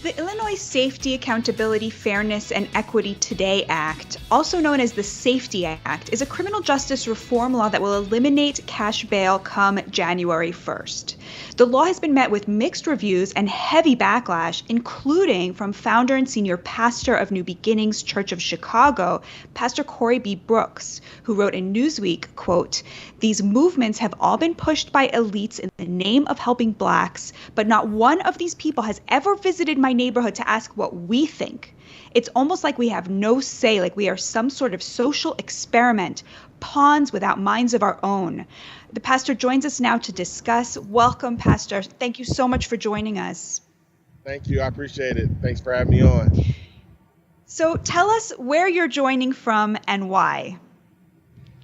The Illinois Safety, Accountability, Fairness, and Equity Today Act, also known as the SAFETY Act, is a criminal justice reform law that will eliminate cash bail come January 1st. The law has been met with mixed reviews and heavy backlash, including from founder and senior pastor of New Beginnings Church of Chicago, Pastor Corey B. Brooks, who wrote in Newsweek, quote, "These movements have all been pushed by elites in the name of helping Blacks, but not one of these people has ever visited my neighborhood to ask what we think. It's almost like we have no say, like we are some sort of social experiment, pawns without minds of our own." The pastor joins us now to discuss. Welcome, Pastor. Thank you so much for joining us. Thank you. I appreciate it. Thanks for having me on. So tell us where you're joining from and why.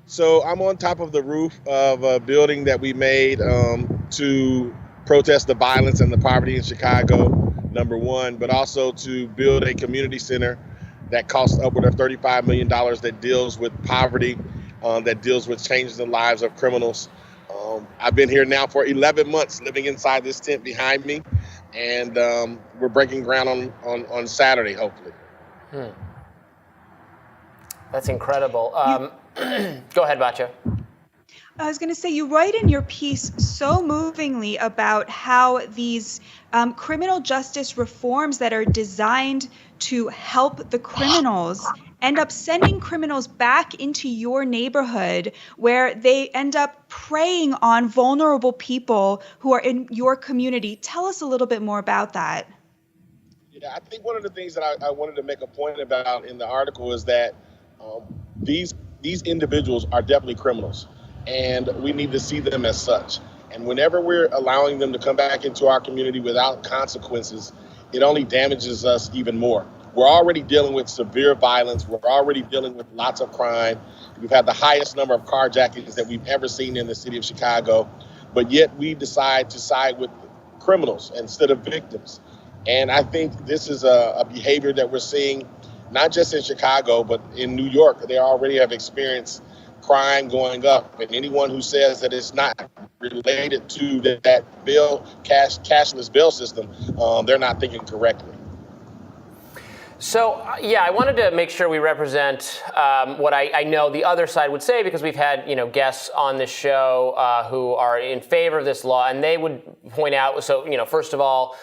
So I'm on top of the roof of a building that we made to protest the violence and the poverty in Chicago, number one, but also to build a community center that costs upward of $35 million that deals with poverty, that deals with changing the lives of criminals. I've been here now for 11 months living inside this tent behind me, and we're breaking ground on Saturday, hopefully. That's incredible. Go ahead, Batya. I was going to say, you write in your piece so movingly about how these criminal justice reforms that are designed to help the criminals end up sending criminals back into your neighborhood, where they end up preying on vulnerable people who are in your community. Tell us a little bit more about that. Yeah, I think one of the things that I wanted to make a point about in the article is that these individuals are definitely criminals, and we need to see them as such. And whenever we're allowing them to come back into our community without consequences, it only damages us even more. We're already dealing with severe violence. We're already dealing with lots of crime. We've had the highest number of carjackings that we've ever seen in the city of Chicago, but yet we decide to side with criminals instead of victims. And I think this is a behavior that we're seeing not just in Chicago, but in New York. They already have experienced crime going up, and anyone who says that it's not related to that cashless bail system, they're not thinking correctly. So, yeah, I wanted to make sure we represent what I know the other side would say, because we've had, guests on this show who are in favor of this law, and they would point out, so, first of all,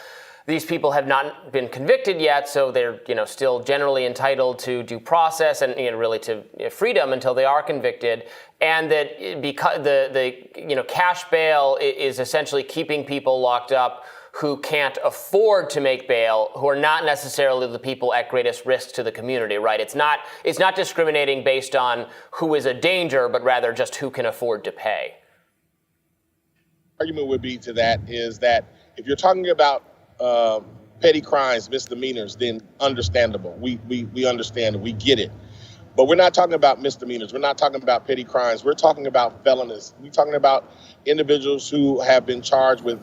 these people have not been convicted yet, so they're, still generally entitled to due process and, really to freedom until they are convicted. And that because the cash bail is essentially keeping people locked up who can't afford to make bail, who are not necessarily the people at greatest risk to the community, right? It's not discriminating based on who is a danger, but rather just who can afford to pay. Argument would be to that is that if you're talking about petty crimes, misdemeanors, then understandable. We understand it. We get it. But we're not talking about misdemeanors. We're not talking about petty crimes. We're talking about felonies. We're talking about individuals who have been charged with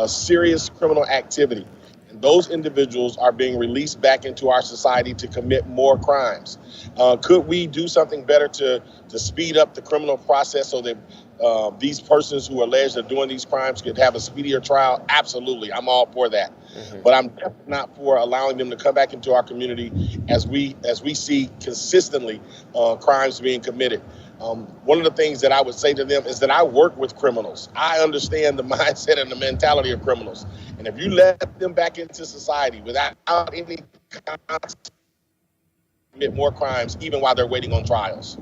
serious criminal activity. And those individuals are being released back into our society to commit more crimes. Could we do something better to speed up the criminal process so that these persons who are alleged of doing these crimes could have a speedier trial? Absolutely. I'm all for that. Mm-hmm. But I'm definitely not for allowing them to come back into our community as we see consistently crimes being committed. One of the things that I would say to them is that I work with criminals. I understand the mindset and the mentality of criminals. And if you let them back into society without any consequence, commit more crimes, even while they're waiting on trials.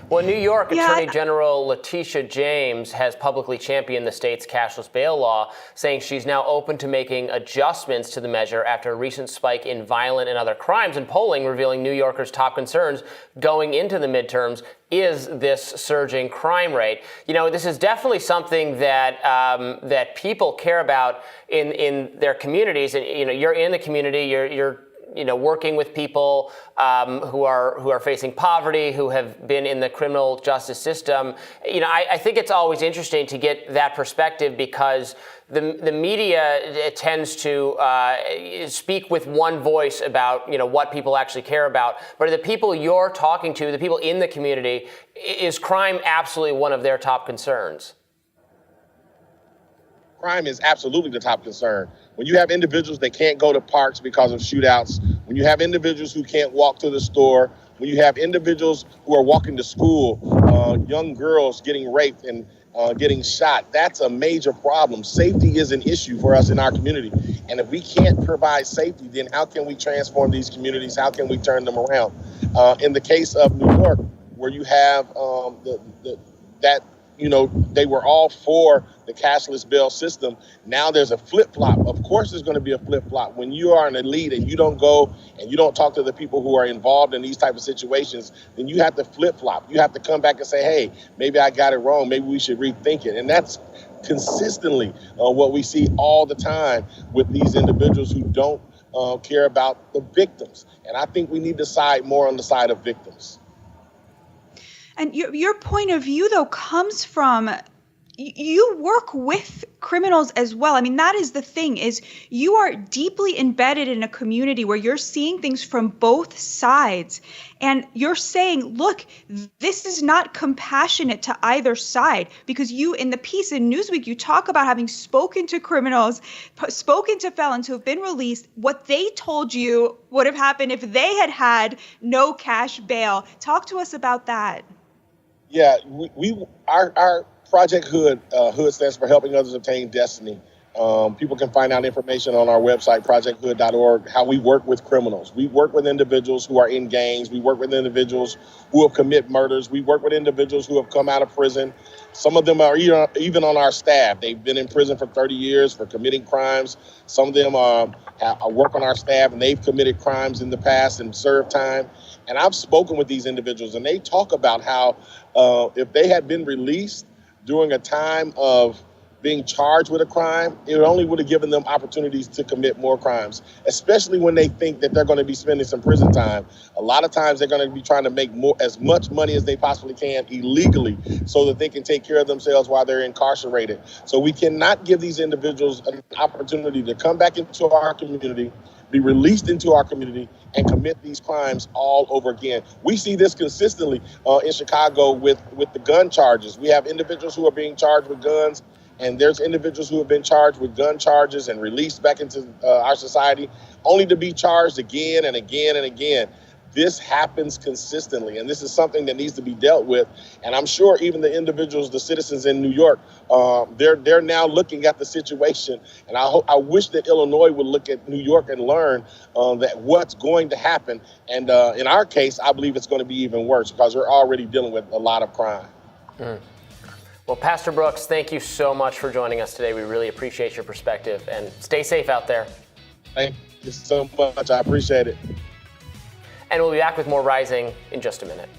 Well, New York Attorney General Letitia James has publicly championed the state's cashless bail law, saying she's now open to making adjustments to the measure after a recent spike in violent and other crimes, and polling revealing New Yorkers' top concerns going into the midterms is this surging crime rate. This is definitely something that that people care about in their communities. And you're in the community. You're working with people who are facing poverty, who have been in the criminal justice system. I think it's always interesting to get that perspective, because the media tends to speak with one voice about what people actually care about. But the people you're talking to, the people in the community, is crime absolutely one of their top concerns? Crime is absolutely the top concern. When you have individuals that can't go to parks because of shootouts, when you have individuals who can't walk to the store, when you have individuals who are walking to school, young girls getting raped and getting shot, that's a major problem. Safety is an issue for us in our community. And if we can't provide safety, then how can we transform these communities? How can we turn them around? In the case of New York, where you have they were all for the cashless bail system. Now there's a flip-flop. Of course there's going to be a flip-flop. When you are an elite and you don't go and you don't talk to the people who are involved in these type of situations, then you have to flip-flop. You have to come back and say, hey, maybe I got it wrong. Maybe we should rethink it. And that's consistently what we see all the time with these individuals who don't care about the victims. And I think we need to side more on the side of victims. And your point of view, though, comes from you work with criminals as well. I mean, that is the thing, is you are deeply embedded in a community where you're seeing things from both sides. And you're saying, look, this is not compassionate to either side, because you, in the piece in Newsweek, you talk about having spoken to criminals, spoken to felons who have been released, what they told you would have happened if they had had no cash bail. Talk to us about that. Yeah, our Project Hood, Hood stands for Helping Others Obtain Destiny. People can find out information on our website, projecthood.org, how we work with criminals. We work with individuals who are in gangs. We work with individuals who have committed murders. We work with individuals who have come out of prison. Some of them are even on our staff. They've been in prison for 30 years for committing crimes. Some of them work on our staff, and they've committed crimes in the past and served time. And I've spoken with these individuals, and they talk about how if they had been released during a time of being charged with a crime, it only would have given them opportunities to commit more crimes, especially when they think that they're going to be spending some prison time. A lot of times they're going to be trying to make as much money as they possibly can illegally so that they can take care of themselves while they're incarcerated. So we cannot give these individuals an opportunity to come back into our community, be released into our community, and commit these crimes all over again. We see this consistently in Chicago with the gun charges. We have individuals who are being charged with guns, and there's individuals who have been charged with gun charges and released back into our society, only to be charged again and again and again. This happens consistently, and this is something that needs to be dealt with. And I'm sure even the individuals, the citizens in New York, they're now looking at the situation. And I wish that Illinois would look at New York and learn that what's going to happen. And in our case, I believe it's going to be even worse because we're already dealing with a lot of crime. Well, Pastor Brooks, thank you so much for joining us today. We really appreciate your perspective, and stay safe out there. Thank you so much. I appreciate it. And we'll be back with more Rising in just a minute.